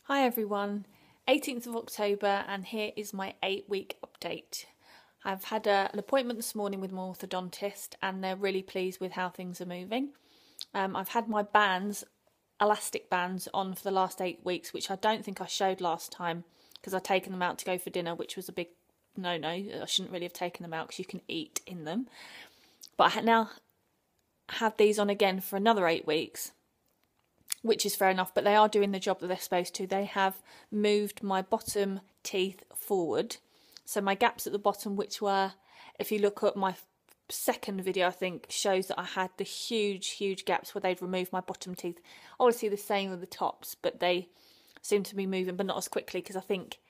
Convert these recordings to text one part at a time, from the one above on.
Hi everyone, 18th of October and here is my 8-week update. I've had an appointment this morning with my orthodontist and they're really pleased with how things are moving. I've had my bands, elastic bands, on for the last 8 weeks, which I don't think I showed last time because I'd taken them out to go for dinner, which was a big no-no. I shouldn't really have taken them out because you can eat in them. But I now have these on again for another 8 weeks. Which is fair enough, but they are doing the job that they're supposed to. They have moved my bottom teeth forward. So my gaps at the bottom, which were, if you look at my second video, I think, shows that I had the huge gaps where they'd removed my bottom teeth. Obviously the same with the tops, but they seem to be moving, but not as quickly because I think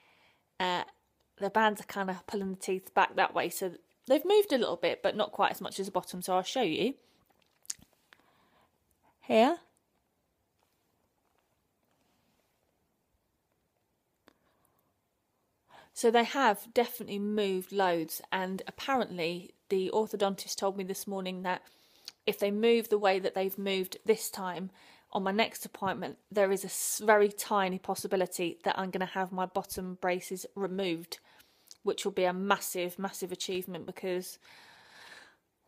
the bands are kind of pulling the teeth back that way. So they've moved a little bit, but not quite as much as the bottom. So I'll show you. Here. So they have definitely moved loads, and apparently the orthodontist told me this morning that if they move the way that they've moved this time, on my next appointment there is a very tiny possibility that I'm going to have my bottom braces removed, which will be a massive achievement because,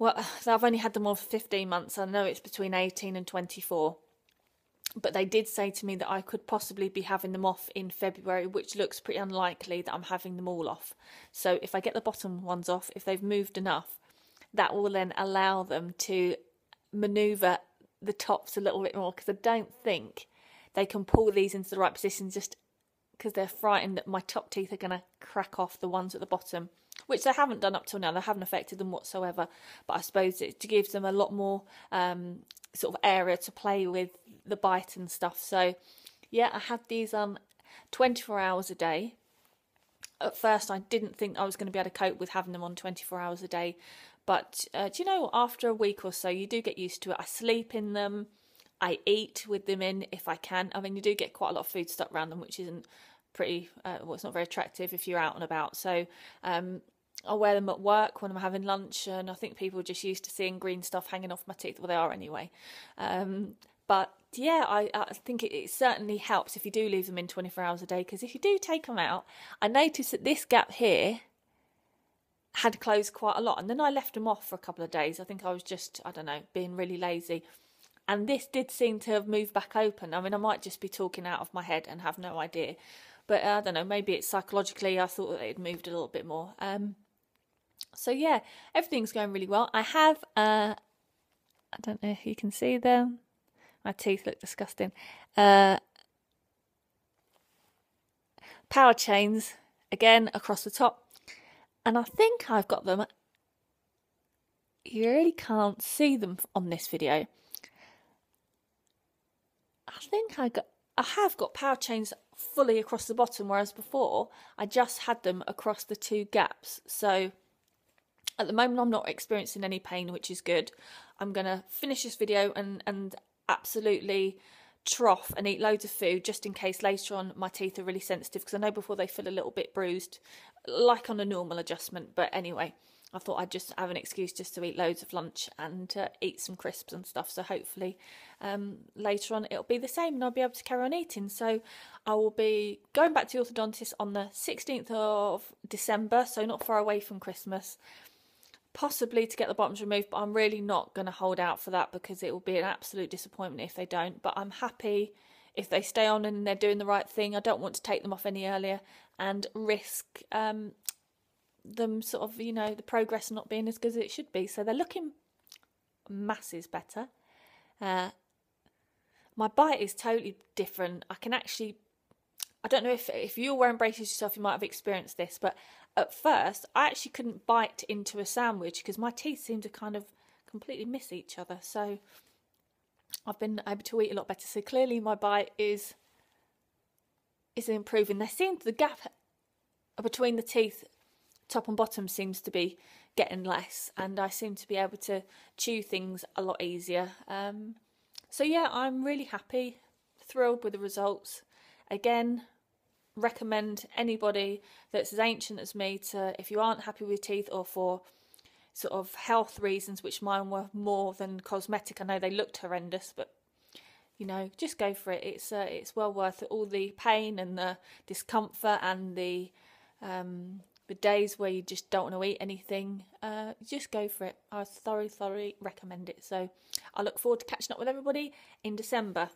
well, I've only had them on for 15 months. I know it's between 18 and 24. But they did say to me that I could possibly be having them off in February, which looks pretty unlikely that I'm having them all off. So if I get the bottom ones off, if they've moved enough, that will then allow them to manoeuvre the tops a little bit more, because I don't think they can pull these into the right position just because they're frightened that my top teeth are going to crack off the ones at the bottom, which they haven't done up till now. They haven't affected them whatsoever. But I suppose it gives them a lot more sort of area to play with the bite and stuff. So yeah, I had these on 24 hours a day. At first I didn't think I was going to be able to cope with having them on 24 hours a day, but do you know, after a week or so you do get used to it. I sleep in them, I eat with them in if I can. I mean, you do get quite a lot of food stuck around them, which isn't pretty well, it's not very attractive if you're out and about. So I wear them at work when I'm having lunch, and I think people are just used to seeing green stuff hanging off my teeth. Well, they are anyway. But yeah, I think it certainly helps if you do leave them in 24 hours a day, because if you do take them out, I noticed that this gap here had closed quite a lot, and then I left them off for a couple of days. I think I was just, I don't know, being really lazy. And this did seem to have moved back open. I mean, I might just be talking out of my head and have no idea. But I don't know, maybe it's psychologically, I thought that it had moved a little bit more. So yeah, everything's going really well. I have, I don't know if you can see them. My teeth look disgusting. Power chains, again, across the top. And I think I've got them, you really can't see them on this video. I think I have got power chains fully across the bottom, whereas before I just had them across the two gaps. So at the moment I'm not experiencing any pain, which is good. I'm going to finish this video and absolutely trough and eat loads of food, just in case later on my teeth are really sensitive, because I know before they feel a little bit bruised, like on a normal adjustment. But anyway, I thought I'd just have an excuse just to eat loads of lunch and eat some crisps and stuff. So hopefully later on it'll be the same and I'll be able to carry on eating. So I will be going back to the orthodontist on the 16th of December, so not far away from Christmas. Possibly to get the bottoms removed, but I'm really not going to hold out for that because it will be an absolute disappointment if they don't. But I'm happy if they stay on and they're doing the right thing. I don't want to take them off any earlier and risk them sort of, you know, the progress not being as good as it should be. So they're looking masses better. My bite is totally different. I can actually, I don't know if you're wearing braces yourself, you might have experienced this, but at first I actually couldn't bite into a sandwich because my teeth seem to kind of completely miss each other. So I've been able to eat a lot better. So clearly my bite is improving. The gap between the teeth, top and bottom, seems to be getting less, and I seem to be able to chew things a lot easier. So yeah, I'm really happy, thrilled with the results. Again, recommend anybody that's as ancient as me to, if you aren't happy with teeth or for sort of health reasons, which mine were more than cosmetic. I know they looked horrendous, but just go for it. It's well worth it. All the pain and the discomfort and the days where you just don't want to eat anything, just go for it. I thoroughly recommend it. So I look forward to catching up with everybody in December.